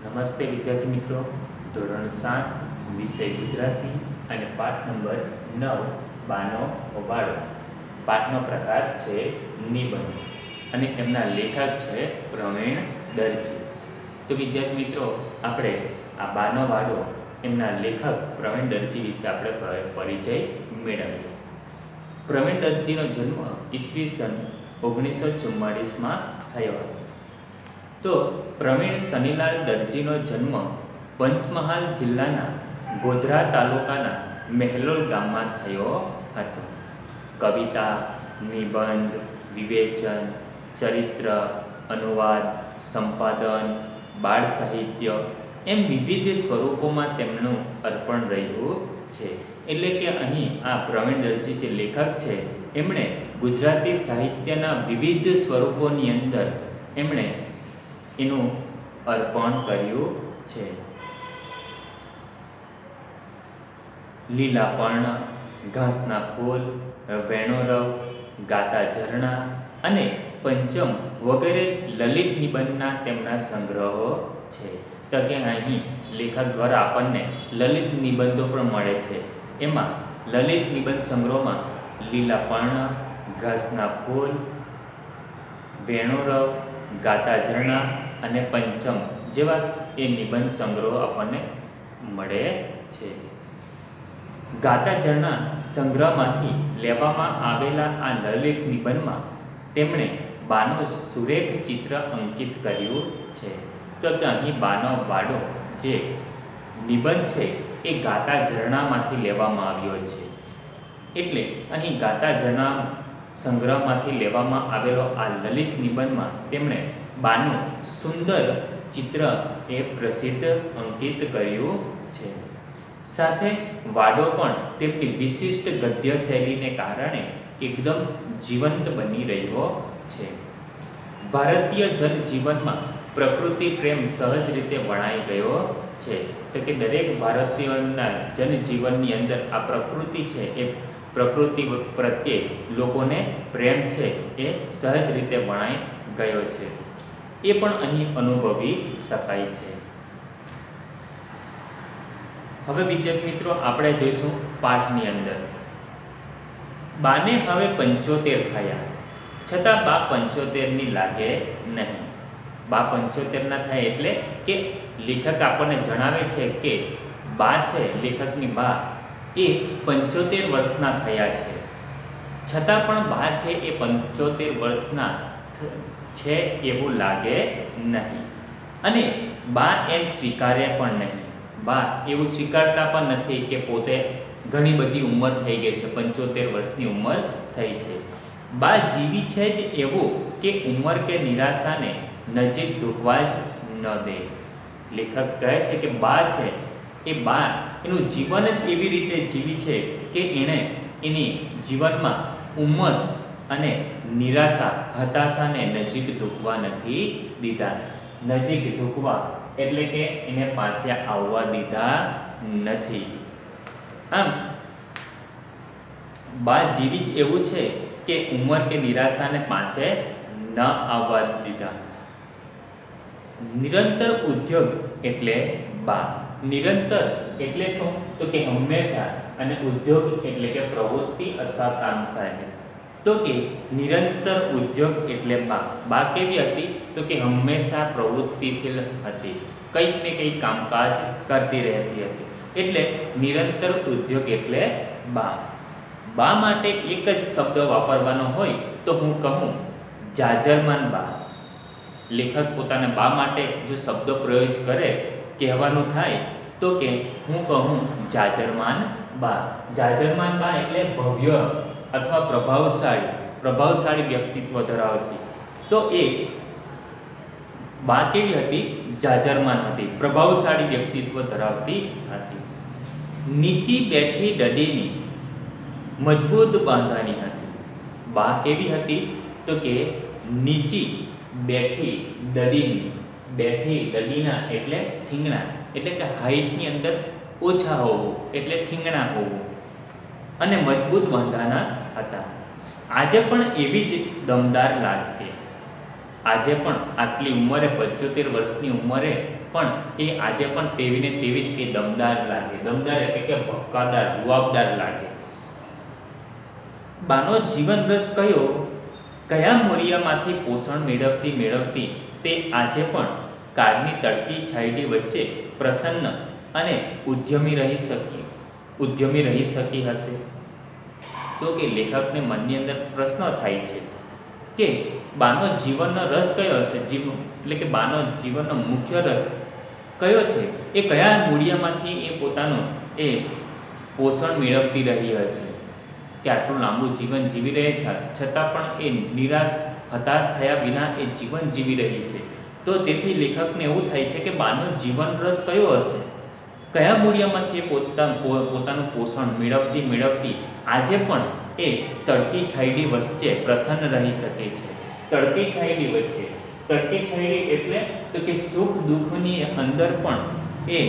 નમસ્તે વિદ્યાર્થી મિત્રો, ધોરણ 7 વિષય ગુજરાતી અને પાઠ નંબર 9 બાનો વાડો. પાઠનો પ્રકાર છે નિબંધ અને એમના લેખક છે પ્રવીણ દરજી. તો વિદ્યાર્થી મિત્રો, આપણે આ બાનો વાડો એમના લેખક પ્રવીણ દરજી વિશે આપણે પરિચય મેળવીએ. પ્રવીણ દરજીનો જન્મ ઈસવીસન 1944માં થયો હતો. તો પ્રવીણ શનિલાલ દરજીનો જન્મ પંચમહાલ જિલ્લાના ગોધરા તાલુકાના મહેલોલ ગામમાં થયો હતો. કવિતા, નિબંધ, વિવેચન, ચરિત્ર, અનુવાદ, સંપાદન, બાળ સાહિત્ય એમ વિવિધ સ્વરૂપોમાં તેમનું અર્પણ રહ્યું છે. એટલે કે અહીં આ પ્રવીણ દરજી જે લેખક છે એમણે ગુજરાતી સાહિત્યના વિવિધ સ્વરૂપોની અંદર એમણે એનું અર્પણ કર્યું છે. લીલા પર્ણ, ઘાસના ફૂલ, વેણો રવ, ગાતા ઝરણા અને પંચમ વગેરે લલિત નિબંધના તેમના સંગ્રહો છે. તો કે અહીં લેખક દ્વારા આપણને લલિત નિબંધો પણ મળે છે. એમાં લલિત નિબંધ સંગ્રહમાં લીલા પર્ણ, ઘાસના ફૂલ, વેણો રવ, ગાતા ઝરણા અને પંચમ જેવા એ નિબંધ સંગ્રહો આપણને મળે છે. ગાતા ઝરણા સંગ્રહમાંથી લેવામાં આવેલા આ લલિત નિબંધમાં તેમણે બાનું સુરેખ ચિત્ર અંકિત કર્યું છે. તો અહીં બાનો વાડો જે નિબંધ છે એ ગાતા ઝરણામાંથી લેવામાં આવ્યો છે. એટલે અહીં ગાતા ઝરણા સંગ્રહમાંથી લેવામાં આવેલો આ લલિત નિબંધમાં તેમણે બાનું સુંદર ચિત્ર એ પ્રસિદ્ધ અંકિત કર્યું છે. સાથે વાડો પણ તેમની વિશિષ્ટ ગદ્ય શૈલીને કારણે એકદમ જીવંત બની રહ્યો છે. ભારતીય જનજીવનમાં પ્રકૃતિ પ્રેમ સહજ રીતે વણાઈ ગયો છે. તો કે દરેક ભારતીયોના જનજીવનની અંદર આ પ્રકૃતિ છે એ પ્રકૃતિ પ્રત્યે લોકોને પ્રેમ છે એ સહજ રીતે વણાઈ ગયો છે. એ પણ અહીં અનુભવી શકાય છે. હવે વિદ્યાર્થી મિત્રો, આપણે જોઈશું પાઠની અંદર. બાને હવે 75 થયા, છતાં બા 75ની લાગે નહીં. બા 75 ના થાય એટલે કે લેખક આપણને જણાવે છે કે બા છે, લેખકની બા એ 75 વર્ષના થયા છે, છતાં પણ બા છે એ 75 વર્ષના છે એવું લાગે નહીં. અને બા એમ સ્વીકારે પણ નહીં. બા એવું સ્વીકારતા પણ નથી કે પોતે ઘણી બધી ઉંમર થઈ ગઈ છે, 75 વર્ષની ઉંમર થઈ છે. બા જીવી છે જ એવું કે ઉંમર કે નિરાશાને નજીક ધૂકવા જ ન દે. લેખક કહે છે કે બા છે એ બા એનું જીવન જ એવી રીતે જીવી છે કે એણે એની જીવનમાં ઉંમર અને નિરાશા, હતાશાને નજીક ધૂકવા નથી દીધા. નજીક ધૂકવા એટલે કે એને પાસે આવવા દીધા નથી. આમ બા જીવી જ એવું છે કે ઉંમર કે નિરાશાને પાસે ન આવવા દીધા. નિરંતર ઉદ્યોગ એટલે બા. નિરંતર એટલે શું? તો કે હંમેશા, અને ઉદ્યોગ એટલે કે પ્રવૃત્તિ અથવા કામકાજ. તો કે નિરંતર ઉદ્યોગ એટલે બા. બા કેવી હતી? તો કે હંમેશા પ્રવૃત્તિશીલ હતી, કંઈક ને કંઈક કામકાજ કરતી રહેતી હતી. એટલે નિરંતર ઉદ્યોગ એટલે બા. બા માટે એક જ શબ્દ વાપરવાનો હોય તો હું કહું જાજરમાન બા. લેખક પોતાના બા માટે જો શબ્દ પ્રયોગ કરે, કહેવાનું થાય તો કે હું કહું જાજરમાન બા. જાજરમાન બા એટલે ભવ્ય અથવા પ્રભાવશાળી વ્યક્તિત્વ ધરાવતી. તો એ બા કેવી હતી? જાજરમાન હતી, પ્રભાવશાળી વ્યક્તિત્વ ધરાવતી હતી. નીચી બેઠી દડીની મજબૂત બાંધાની હતી. બા કેવી હતી? તો કે નીચી બેઠી દડીની. બેઠી દડીના એટલે ઠીંગણા, એટલે કે હાઈટની અંદર ઓછા હોવું એટલે ઠીંગણા હોવું, અને મજબૂત બાંધાના હતા. આજે પણ એવી જ દમદાર લાગે. આજે પણ આટલી ઉંમરે 75 વર્ષની ઉંમરે પણ એ આજે પણ તેવી ને તેવી જ એ દમદાર લાગે. દમદાર એટલે કે ભક્કાદાર, રૂઆબદાર લાગે. બાનો જીવન રસ કયા મોરિયામાંથી પોષણ મેળવતી તે આજે પણ કાળની તડકી છાયડી વચ્ચે પ્રસન્ન અને ઉદ્યમી રહી શકી હશે. તો કે લેખકને મનની અંદર પ્રશ્ન થાય છે કે બાનો જીવનનો રસ કયો હશે, એટલે કે બાનો જીવનનો મુખ્ય રસ કયો છે, એ કયા મૂળિયામાંથી એ પોતાનું એ પોષણ મેળવતી રહી હશે કે આટલું લાંબુ જીવન જીવી રહે છે, છતાં પણ એ નિરાશ હતાશ થયા વિના એ જીવન જીવી રહી છે. તો તેથી લેખકને એવું થાય છે કે બાનો જીવન રસ કયો હશે, કયા મૂળિયામાંથી એ પોતાનું પોષણ મેળવતી આજે પણ એ તડકી છાયડી વચ્ચે પ્રસન્ન રહી શકે છે. તડકી છાયડી વચ્ચે, તડકી છાયડી એટલે તો કે સુખ દુઃખની અંદર પણ એ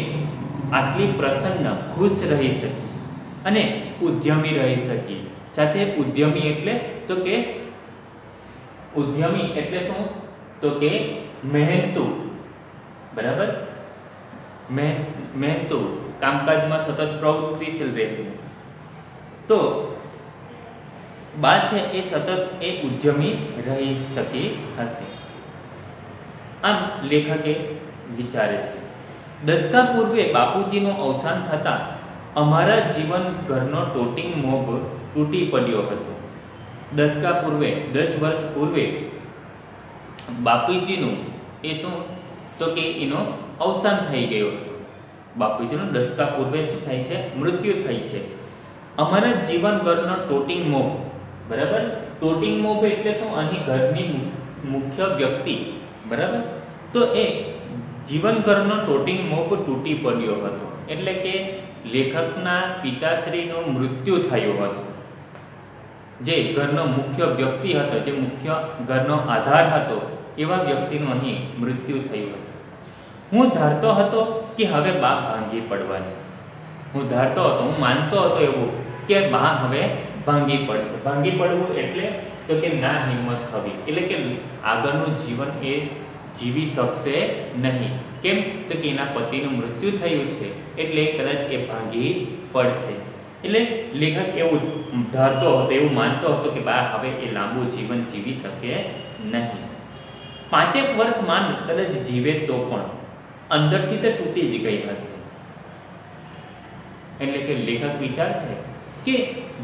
આટલી પ્રસન્ન ખુશ રહી શકે અને ઉદ્યમી રહી શકી. સાથે ઉદ્યમી એટલે તો કે ઉદ્યમી એટલે શું, તો કે મહેનતુ, બરાબર, મહેનતુ, કામકાજમાં સતત પ્રવૃત્તિશીલ રહેવું. તો બા છે એ સતત એ ઉદ્યમી રહી શકી હશે. આમ લેખકે વિચારે છે, દશકા પૂર્વે બાપુજીનું અવસાન થતાં અમારા જીવન ઘરનો ટોટિંગ મોભ તૂટી પડ્યો હતો. દશકા પૂર્વે, 10 વર્ષ પૂર્વે બાપુજીનું એ શું, તો કે એનું અવસાન થઈ ગયું હતું. બાપુજીનું દશકા પૂર્વે શું થાય છે, મૃત્યુ થાય છે. અમારા જીવન ઘરનો ટોટિંગ મોભ, બરાબર, ટોટિંગ મોભ એટલે શું, અહીં ઘરની મુખ્ય વ્યક્તિ, બરાબર, તો એ જીવન ઘરનો ટોટિંગ મોભ તૂટી પડ્યો હતો. એટલે કે લેખકના પિતાશ્રીનું મૃત્યુ થયું હતું. જે ઘરનો મુખ્ય વ્યક્તિ હતો, જે મુખ્ય ઘરનો આધાર હતો, એવા વ્યક્તિનું અહીં મૃત્યુ થયું હતું. હું ધારતો હતો કે હવે બા ભાંગી પડવાની, હું માનતો હતો એવું કે બા હવે ભાંગી પડશે. ભાંગી પડવું એટલે તો કે ના હિંમત થવી, એટલે કે આગળનું જીવન એ જીવી શકશે નહીં. કેમ, તો કે એના પતિનું મૃત્યુ થયું છે, એટલે કદાચ એ ભાંગી પડશે. એટલે લેખક એવું ધારતો હતો, એવું માનતો હતો કે બા હવે એ લાંબુ જીવન જીવી શકે નહીં. 5 વર્ષ માન કદાચ જીવે તો પણ અંદરથી તો તૂટી જ ગઈ હશે. એટલે કે લેખક વિચાર છે કે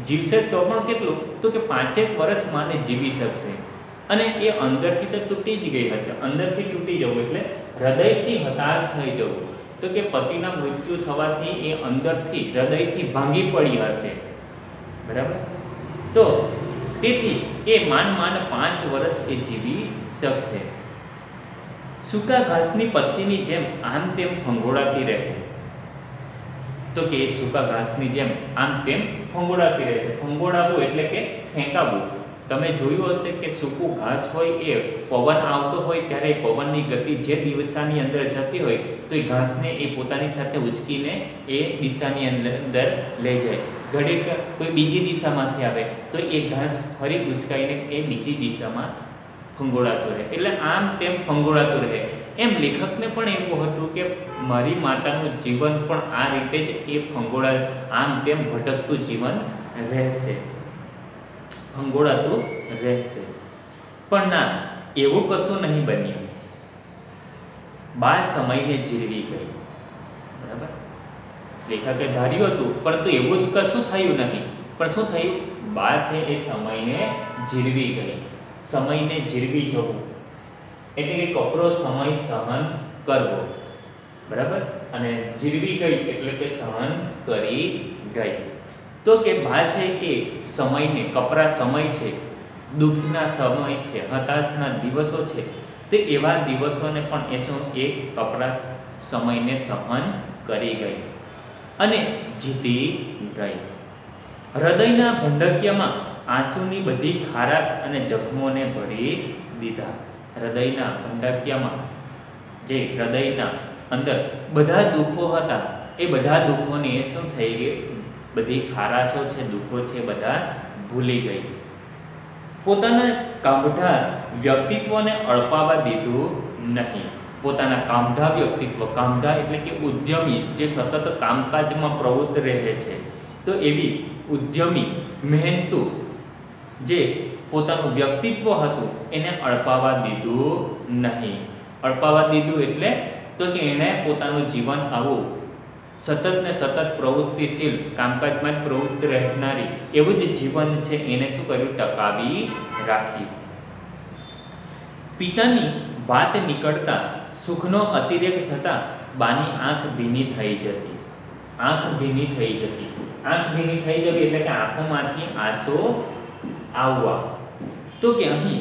જીવશે તો પણ કેટલું, તો કે 5 વર્ષ માને જીવી શકશે અને એ અંદરથી તો તૂટી જ ગઈ હશે. અંદરથી તૂટી જવું એટલે હૃદયથી હતાશ થઈ જવું. તો કે પતિના મૃત્યુ થવાથી એ અંદરથી હૃદયથી ભાંગી પડી હશે, બરાબર. તો તેથી એ માંડ 5 વર્ષ એ જીવી શકશે. સૂકા ઘાસની પત્તીની જેમ આમ તેમ ફંગોળાતી રહે. તો કે એ સૂકા ઘાસની જેમ આમ તેમ ફંગોળાતી રહે છે. ફંગોળાવવું એટલે કે ફેંકાવવું. તમે જોયું હશે કે સૂકું ઘાસ હોય એ પવન આવતો હોય ત્યારે પવનની ગતિ જે દિશાની અંદર જતી હોય તો એ ઘાસને એ પોતાની સાથે ઉચકીને એ દિશાની અંદર લઈ જાય. ઘડીક કોઈ બીજી દિશામાંથી આવે તો એ ઘાસ ફરી ઉચકાઈને એ બીજી દિશામાં ફંગોળાતું રહે. એટલે આમ તેમ ફંગોળાતું રહે. એમ લેખકને પણ એવું હતું કે મારી માતાનું જીવન પણ આ રીતે જ એ આમ તેમ ભટકતું જીવન રહેશે, ફંગોળાતું રહેશે. પણ ના, એવું કશું નહીં બન્યું. બા સમયને જીરવી ગઈ, બરાબર. લેખકે ધાર્યું હતું પરંતુ એવું જ કશું થયું નહીં. પણ શું થયું, બા છે એ સમયને જીરવી ગઈ. સમયને જીરવી જવું એટલે કે કપરો સમય સહન કરવો, બરાબર. અને જીરવી ગઈ એટલે કે સહન કરી ગઈ. તો કે બા છે એ સમયને, કપરા સમય છે, દુઃખના સમય છે, હતાશના દિવસો છે, તે એવા દિવસોને પણ એ કપરા સમયને સહન કરી ગઈ અને જીતી ગઈ. હૃદયના ભંડકિયામાં આંસુની બધી ખારાશ અને જખમોને ભરી દીધા. હૃદયના ભંડકિયામાં, જે હૃદયના અંદર બધા દુઃખો હતા, એ બધા દુઃખોને એ શું થઈ ગઈ, બધી ખારાશો છે, દુઃખો છે, બધા ભૂલી ગઈ. પોતાના કામઢા વ્યક્તિત્વને અળપાવા દીધું નહીં. પોતાના કામઢા વ્યક્તિત્વ, કામઢા એટલે કે ઉદ્યમી, જે સતત કામકાજમાં પ્રવૃત્ત રહે છે, તો એવી ઉદ્યમી, મહેનતુ જે પોતાનું વ્યક્તિત્વ હતું એને અળપાવા દીધું નહીં. અળપાવા દીધું એટલે તો કે એણે પોતાનું જીવન આવું સતત ને સતત પ્રવૃત્તિશીલ, કામકાજમાં જ પ્રવૃત્ત રહેનારી એવું જ જીવન છે એને શું કર્યું? ટકાવી રાખી. પિતાની વાત નીકળતા સુખનો અતિરેક થતાં બાની આંખ ભીની થઈ જતી. આંખ ભીની થઈ જતી. આંખ ભીની થઈ જવી એટલે કે આંખોમાંથી આંસુ આવવા. તો કે અહીં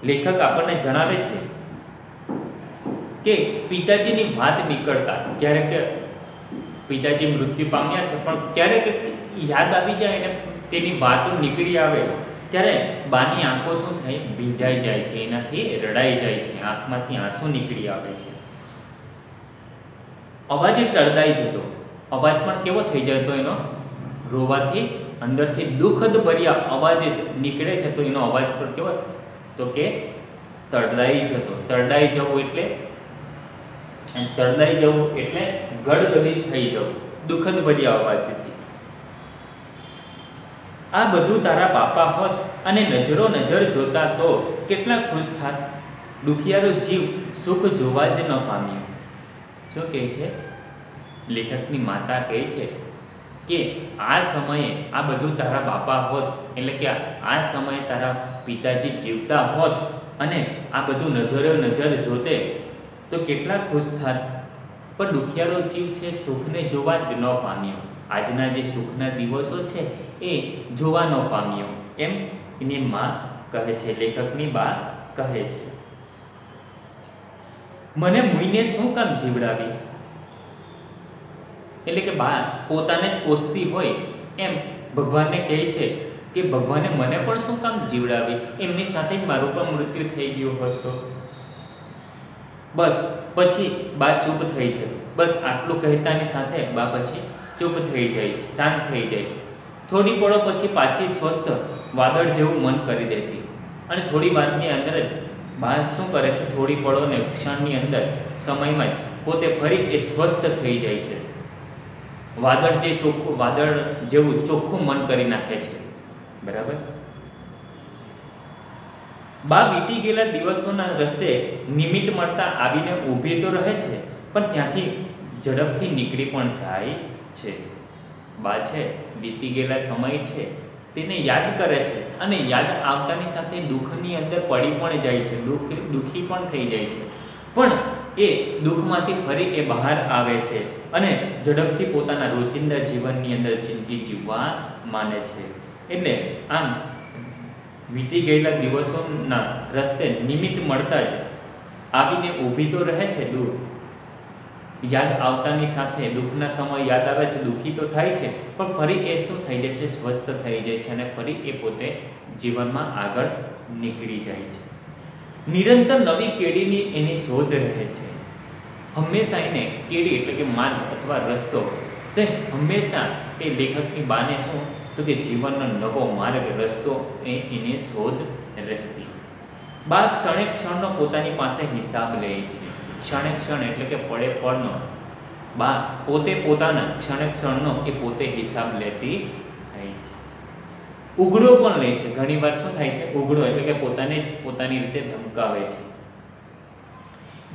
લેખક આપણને જણાવે છે કે પિતાજીની વાત નીકળતા, ક્યારેક પિતાજી મૃત્યુ પામ્યા છે પણ ક્યારેક યાદ આવી જાય અને તેની વાતો નીકળી આવે ત્યારે બાની આંખો શું થાય? ભીંજાઈ જાય છે, એનાથી રડાઈ જાય છે, આંખમાંથી આંસુ નીકળી આવે છે. અવાજ ટળદાઈ જતો. અવાજ પણ કેવો થઈ જતો એનો? રોવાથી અંદરથી દુઃખદ ભર્યા અવાજ નીકળે છે તો એનો અવાજ પણ કેવો? તો કે તળદાઈ જતો. તળદાઈ જવું એટલે ગડગડિત થઈ જવું, દુઃખદ ભર્યા અવાજથી. આ બધું તારા બાપા હોત અને નજરો નજર જોતા તો કેટલા ખુશ થાત. દુખિયારો જીવ સુખ જોવા જ ન પામ્યો. શું કહે છે? લેખકની માતા કહે છે કે આ સમયે આ બધું તારા બાપા હોત, એટલે કે આ સમયે તારા પિતાજી જીવતા હોત અને આ બધું નજરે નજર જોતે તો કેટલા ખુશ થાત. પણ દુખિયારો જીવ છે સુખને જોવા જ ન પામ્યો. આજના જે સુખના દિવસો છે એ જોવા ન પામ્યો, એમ એની માં કહે છે, લેખકની બા કહે છે. મને મુઈને શું કામ જીવડાવી? એટલે કે બા પોતાને જ પોષતી હોય એમ ભગવાનને કહે છે કે ભગવાને મને પણ શું કામ જીવડાવી? એમની સાથે જ મારું પણ મૃત્યુ થઈ ગયું હોત તો. બસ પછી બા ચૂપ થઈ છે. બસ આટલું કહેતાની સાથે બા પછી ચૂપ થઈ જાય છે, શાંત થઈ જાય છે. થોડી પળો પછી પાછી સ્વસ્થ વાદળ જેવું મન કરી દેતી અને થોડી વારની અંદર જ બા શું કરે છે? થોડી પળોને ક્ષણની અંદર સમયમાં જ પોતે ફરી એ સ્વસ્થ થઈ જાય છે. વાદળ જેવું ચોખ્ખું મન કરી નાખે છે. બરાબર. બા વીતી ગયેલા દિવસોના રસ્તે નિમિત્ત મળતા આવીને ઊભી તો રહે છે પણ ત્યાંથી ઝડપથી નીકળી પણ જાય છે. બા છે વીતી ગયેલા સમય છે તેને યાદ કરે છે અને યાદ આવતાની સાથે દુઃખની અંદર પડી પણ જાય છે, દુઃખી પણ થઈ જાય છે. પણ એ દુઃખમાંથી ફરી એ બહાર આવે છે અને ઝડપથી પોતાના રોજિંદા જીવનની અંદર જિંદગી જીવવા માને છે. એટલે આમ વીતી ગયેલા દિવસોના રસ્તે નિમિત્ત મળતા જ આવીને ઊભી તો રહે છે દૂર. યાદ આવતાની સાથે દુઃખના સમય યાદ આવે છે, દુઃખી તો થાય છે પણ ફરી એ શું થઈ જાય છે? સ્વસ્થ થઈ જાય છે અને ફરી એ પોતે જીવનમાં આગળ નીકળી જાય છે. નિરંતર નવી કેડીની એની શોધ રહે છે. હંમેશા એને કેડી એટલે કે માર્ગ અથવા રસ્તો, તે હંમેશા એ લેખકની બાને શું તો કે જીવનનો નવો માર્ગ, રસ્તો એની શોધ રહેતી. બા ક્ષણે ક્ષણનો પોતાની પાસે હિસાબ લે છે. ક્ષણે ક્ષણ એટલે કે પડે પડનો બા પોતે પોતાના ક્ષણે ક્ષણનો એ પોતે હિસાબ લેતી હોય છે. ઉઘડો પણ લે છે. ઘણીવાર શું થાય છે? ઉઘડો એટલે કે પોતાને પોતાની રીતે ધમકાવે છે.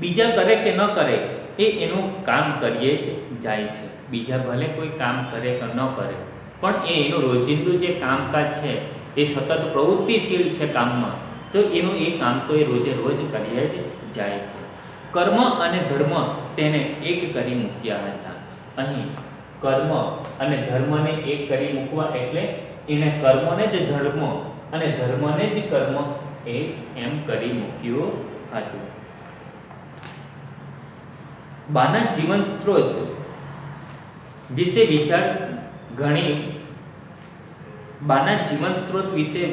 બીજા કરે કે ન કરે એ એનું કામ કરીએ જ જાય છે. બીજા ભલે કોઈ કામ કરે કે ન કરે પણ એ એનું રોજિંદુ જે કામકાજ છે એ સતત પ્રવૃત્તિશીલ છે કામમાં, તો એનું એ કામ તો એ રોજે રોજ કરીએ જ જાય છે. કર્મ અને ધર્મ તેને એક કરી મૂક્યા હતા. અહીં કર્મ અને ધર્મને એક કરી મૂકવા એટલે એને કર્મને જ ધર્મ અને ધર્મને જ કર્મ એ એમ કરી મૂક્યું હતું. બાના જીવન સ્ત્રોત વિશે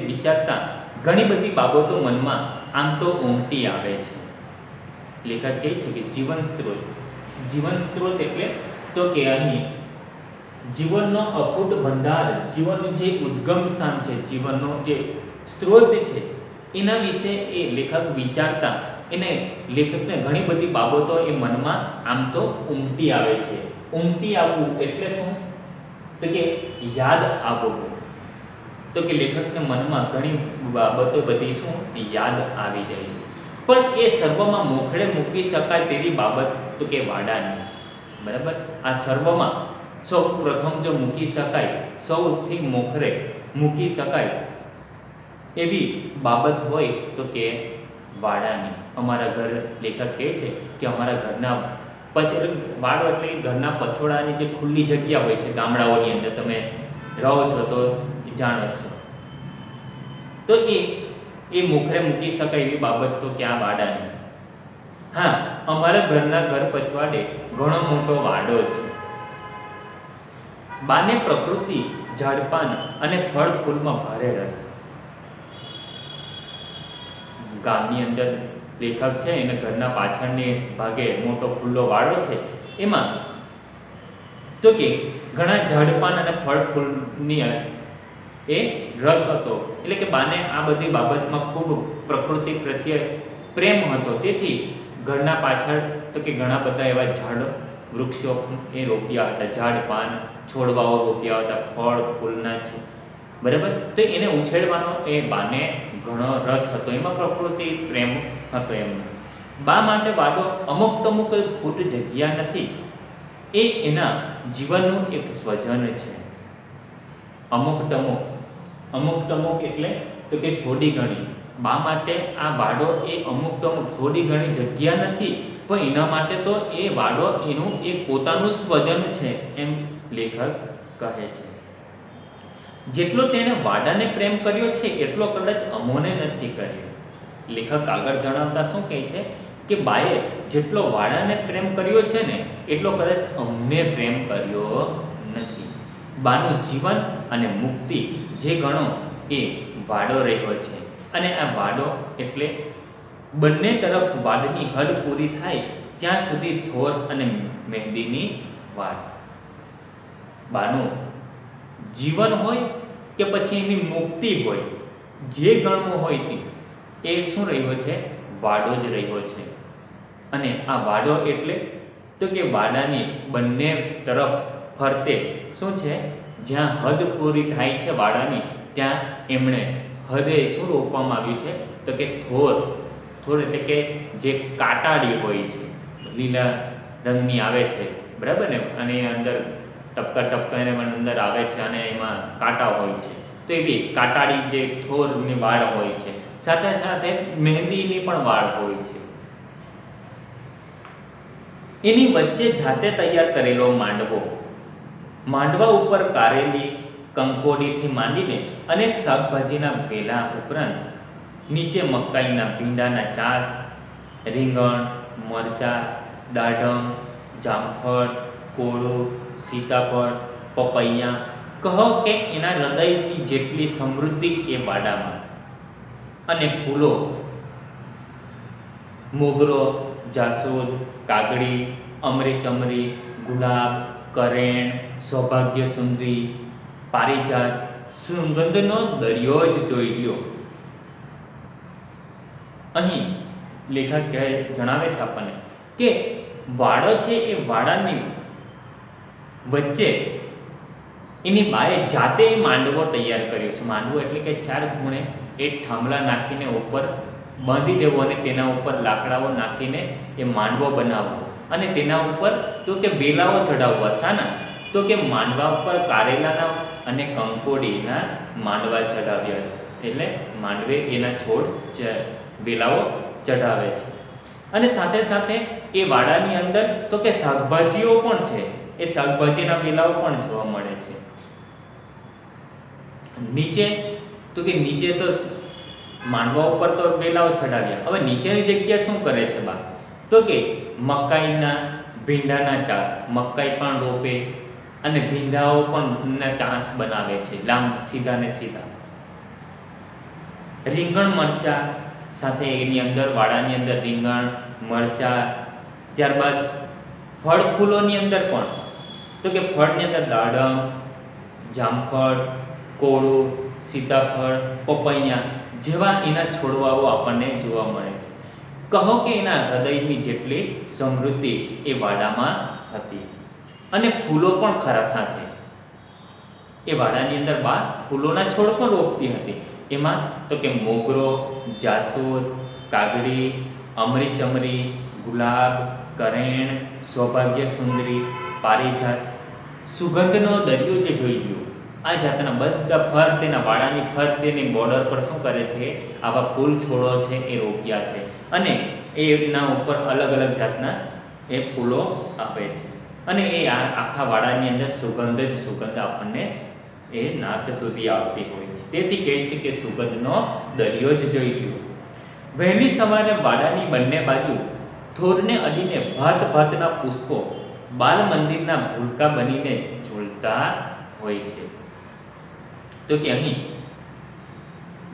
વિચારતા ઘણી બધી બાબતો મનમાં આમ તો ઉમટી આવે છે. લેખક કહે છે કે જીવન સ્ત્રોત એટલે તો કે અહીં જીવનનો અખૂટ ભંડાર, જીવનનું જે ઉદ્ગમ સ્થાન છે, જીવનનો જે સ્ત્રોત છે એના વિશે એ લેખક વિચારતા એને લેખકને ઘણી બધી બાબતો એ મનમાં આમ તો ઉમટી આવે છે. ઉમટી આવવું એટલે શું? તો કે યાદ આવવું. તો કે લેખકને મનમાં ઘણી બાબતો બધી શું યાદ આવી જાય છે. પણ એ સર્વમાં મોખરે મૂકી શકાય તેવી બાબત તો કે વાડાની. બરાબર, આ સર્વમાં સૌ પ્રથમ જો મૂકી શકાય, સૌથી મોખરે મૂકી શકાય એવી બાબત હોય તો કે વાડાની. અમારા ઘર, લેખક કહે છે કે અમારા ઘરના વાડો એટલે ઘરના પછોડાની જે ખુલ્લી જગ્યા હોય છે ગામડાઓની અંદર, તમે રહો છો તો જાણો છો, તો એ મોખરે મૂકી શકાય એવી બાબત તો કે આ વાડાની. હા, અમારા ઘરના ઘર પછવાડે ઘણો મોટો વાડો છે. બાને પ્રકૃતિ, ઝાડપાન અને ફળ ફૂલમાં ભારે રસ. ગામની અંદર લેખક છે એને ઘરના પાછળની ભાગે મોટો ખુલ્લો વાડો છે, એમાં તો કે ઘણા ઝાડપાન અને ફળ ફૂલની એ રસ હતો. એટલે કે બાને આ બધી બાબતમાં ખૂબ પ્રકૃતિ પ્રત્યે પ્રેમ હતો. તેથી ઘરના પાછળ તો કે ઘણા બધા એવા ઝાડ વૃક્ષો એ રોપ્યા હતા, ઝાડ પાન છોડવાઓ રોપ્યા હતા, ફળ ફૂલના. બરાબર, તો એને ઉછેરવાનો એ બાને ઘણો રસ હતો, એમાં પ્રકૃતિ પ્રેમ હતો એમનો. બા માટે વાડો અમુક તમુક ફૂટ જગ્યા નથી, એ એના જીવનનું એક સ્વજન છે. અમુક ટમુક એટલે તો કે થોડી ઘણી. બા માટે આ વાડો એ અમુક ટમુક થોડી ઘણી જગ્યા નથી, પણ એના માટે તો એ વાડો એનું એક પોતાનું સ્વજન છે, એમ લેખક કહે છે. જેટલો તેણે વાડાને પ્રેમ કર્યો છે એટલો કદાચ અમોને નથી કર્યો. લેખક આગળ જણાવતા શું કહે છે કે બાએ જેટલો વાડાને પ્રેમ કર્યો છે ને એટલો કદાચ અમને પ્રેમ કર્યો નથી. બાનું જીવન અને મુક્તિ જે ગણો એ વાડો રહ્યો છે. અને આ વાડો એટલે બંને તરફ વાડની હદ પૂરી થાય ત્યાં સુધી થોર અને મહેંદીની વાત. બાનું જીવન હોય કે પછી એની મુક્તિ હોય, જે ગણવું હોય તે એ શું રહ્યો છે? વાડો જ રહ્યો છે. અને આ વાડો એટલે તો કે વાડાની બંને તરફ ફરતે શું છે? જ્યાં હદ પૂરી થાય છે વાડાની, ત્યાં એમણે હદે શું રોપવામાં આવ્યું છે? તો કે થોર એટલે કે જે કાટાળી હોય છે, લીલા રંગની આવે છે, બરાબર ને, અને અંદર ટપકા એને અંદર આવે છે અને એમાં કાંટા હોય છે. તો એવી કાંટાળી જે થોરની વાળ હોય છે, સાથે સાથે મહેંદીની પણ વાળ હોય છે. એની વચ્ચે જાતે તૈયાર કરેલો માંડવા ઉપર કારેલી, કંકોડીથી માંડીને અનેક શાકભાજીના વેલા ઉપરાંત નીચે મકાઈના ભીંડાના ચાસ, રીંગણ, મરચાં, દાડમ, જામફળ, કોળું, સીતાફળ, પપૈયા, કહો કે એના હૃદયની જેટલી સમૃદ્ધિ એ વાડામાં. અને ફૂલો, મોગરો, જાસૂદ, કાગડી, અમરીચમરી, ગુલાબ, કરેણ, સૌભાગ્ય સુંદરી, પારિજાત, સુગંધનો દરિયો જ જોઈ લ્યો. અહીં લેખક જણાવે છે આપણને કે વાડો છે એ વાડાની વચ્ચે એની બાએ જાતે માંડવો તૈયાર કર્યો છે. માંડવો એટલે કે 4 ખૂણે એક થાંભલા નાખીને ઉપર બાંધી દેવો અને તેના ઉપર લાકડાઓ નાખીને એ માંડવો બનાવવો અને તેના ઉપર તો કે વેલાઓ ચડાવવા. શાના? તો કે માંડવા ઉપર કારેલાના અને કંકોડીના માંડવા ચડાવ્યા. એટલે માંડવે એના છોડ વેલાઓ ચઢાવે છે. અને સાથે સાથે એ વાડાની અંદર તો કે શાકભાજીઓ પણ છે, એ શાકભાજીના વેલાઓ પણ જોવા મળે છે. નીચે તો માંડવા ઉપર તો વેલાઓ ચડાવ્યા. હવે નીચેની જગ્યા શું કરે છે બા? તો કે મકાઈના ભીંડાના ચાસ, મકાઈ પણ રોપે અને ભીંડાઓ પણ ના ચાસ બનાવે છે, સીધા ને સીધા. રીંગણ મરચાં સાથે એની અંદર વાડાની અંદર રીંગણ, મરચાં, ત્યારબાદ ફળ ફૂલોની અંદર પણ તો કે ફળની અંદર દાડમ, જામફળ, કોળું, સીતાફળ, પપૈયા જેવા એના છોડવાઓ આપણને જોવા મળે છે. કહો કે એના હૃદયની જેટલી સમૃદ્ધિ એ વાડામાં હતી. અને ફૂલો પણ ખરા સાથે. એ વાડાની અંદર બા ફૂલોના છોડ પણ રોપતી હતી. એમાં તો કે મોગરો, જાસૂદ, કાગડી, અમરીચમરી, ગુલાબ, કરેણ, સૌભાગ્ય સુંદરી, પારિજાત, સુગંધનો દરિયો જે જોઈ લ્યો. આ જાતના બધા ફરતેના વાડાની ફરતેની બોર્ડર પર શું કરે છે, આવા ફૂલ છોડો છે એ રોપ્યા છે. અને એના ઉપર અલગ અલગ જાતના એ ફૂલો આપે છે. અને એ આખા વાડાની અંદર સુગંધ જ સુગંધ આપણને એ નાક સુધી આવતી હોય છે. તેથી કહે છે કે સુગંધનો દરિયો જ જોઈ લ્યો. વહેલી સવારે વાડાની બંને બાજુ થોરને અડીને ભાત ભાતના પુષ્પો બાલ મંદિરના ભૂલકા બનીને ઝૂલતા હોય છે. તો કે અહીં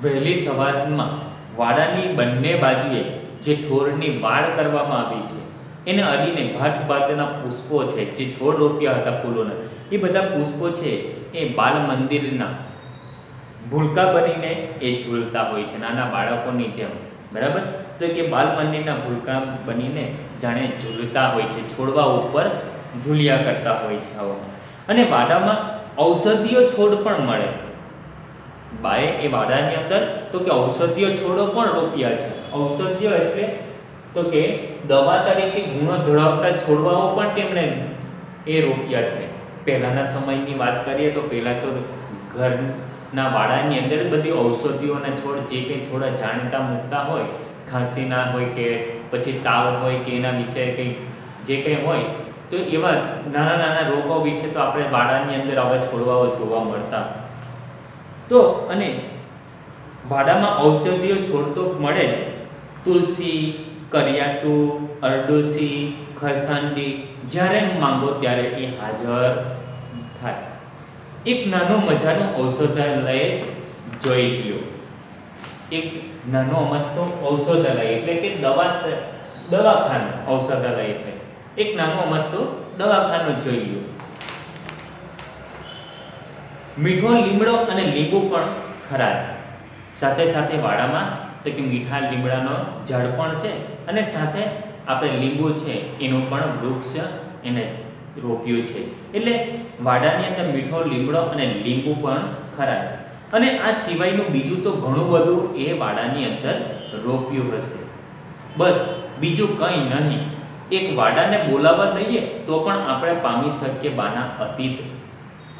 વહેલી સવારમાં વાડાની બંને બાજુએ જે ઠોરની વાડ કરવામાં આવી છે એને અડીને ભાત ભાતના પુષ્પો છે, જે છોડ રોપ્યા હતા ફૂલોના, એ બધા પુષ્પો છે એ બાલ મંદિરના ભૂલકા બનીને એ ઝૂલતા હોય છે, નાના બાળકોની જેમ. બરાબર. તો કે બાલ મંદિરના ભૂલકા બનીને જાણે ઝૂલતા હોય છે, છોડવા ઉપર ઝૂલ્યા કરતા હોય છે હવામાં. અને વાડામાં ઔષધીય છોડ પણ મળે. બાએ એ વાડાની અંદર તો કે ઔષધીય છોડો પણ રોપ્યા છે. ઔષધીય એટલે તો કે દવા તરીકે ગુણો ધરાવતા છોડવાઓ પણ તેમણે એ રોપ્યા છે. પહેલાંના સમયની વાત કરીએ તો પહેલાં તો ઘરના વાડાની અંદર બધી ઔષધિઓના છોડ જે કંઈ થોડા જાણીતા મૂકતા હોય, ખાંસીના હોય કે પછી તાવ હોય કે એના વિશે કંઈ જે કંઈ હોય, તો એવા નાના નાના રોગો વિશે તો આપણે વાડાની અંદર આવા છોડવાઓ જોવા મળતા. તો અને વાડામાં ઔષધીય છોડ તો મળે જ. તુલસી, કરિયાટુ, અરડુસી, ખરસાંડી, જ્યારે માંગો ત્યારે એ હાજર થાય. એક નાનો મજાનો ઔષધાલય જ જોઈ લ્યો. એક નાનો મસ્તો ઔષધાલય એટલે કે દવાખાનું. ઔષધાલય એટલે એક નાનો મસ્તો દવાખાનું જોઈ લ્યો. મીઠો લીમડો અને લીંબુ પણ ખરા જ. સાથે સાથે વાડામાં તો કે મીઠા લીમડાનો ઝાડ પણ છે, અને સાથે આપણે લીંબુ છે એનું પણ વૃક્ષ એને રોપ્યું છે. એટલે વાડાની અંદર મીઠો લીમડો અને લીંબુ પણ ખરા જ. અને આ સિવાયનું બીજું તો ઘણું બધું એ વાડાની અંદર રોપ્યું હશે. બસ બીજું કંઈ નહીં. એક વાડાને બોલાવવા દઈએ તો પણ આપણે પામી શકીએ બાના અતીત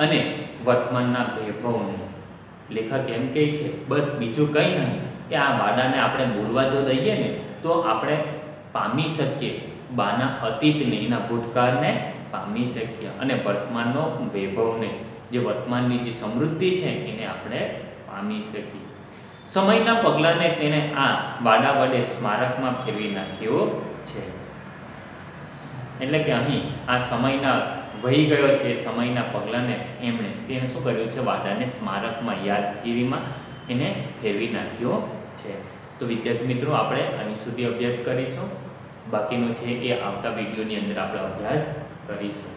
અને વર્તમાનના વૈભવને. લેખક એમ કહે છે બસ બીજું કંઈ નહીં, કે આ વાડાને આપણે બોલવા જો દઈએ ને તો આપણે પામી શકીએ બાના અતીતને, એના ભૂતકાળને પામી શકીએ, અને વર્તમાનનો વૈભવને, જે વર્તમાનની જે સમૃદ્ધિ છે એને આપણે પામી શકીએ. સમયના પગલાંને તેને આ વાડા વડે સ્મારકમાં ફેરવી નાખ્યો છે. એટલે કે અહીં આ સમયના વહી ગયો છે, સમયના પગલાંને એમણે તેને શું કર્યું છે, વાડાને સ્મારકમાં, યાદગીરીમાં એને ફેરવી નાખ્યો છે. તો વિદ્યાર્થી મિત્રો, આપણે અહીં સુધી અભ્યાસ કરીશું. બાકીનું છે એ આવતા વિડીયોની અંદર આપણે અભ્યાસ કરીશું.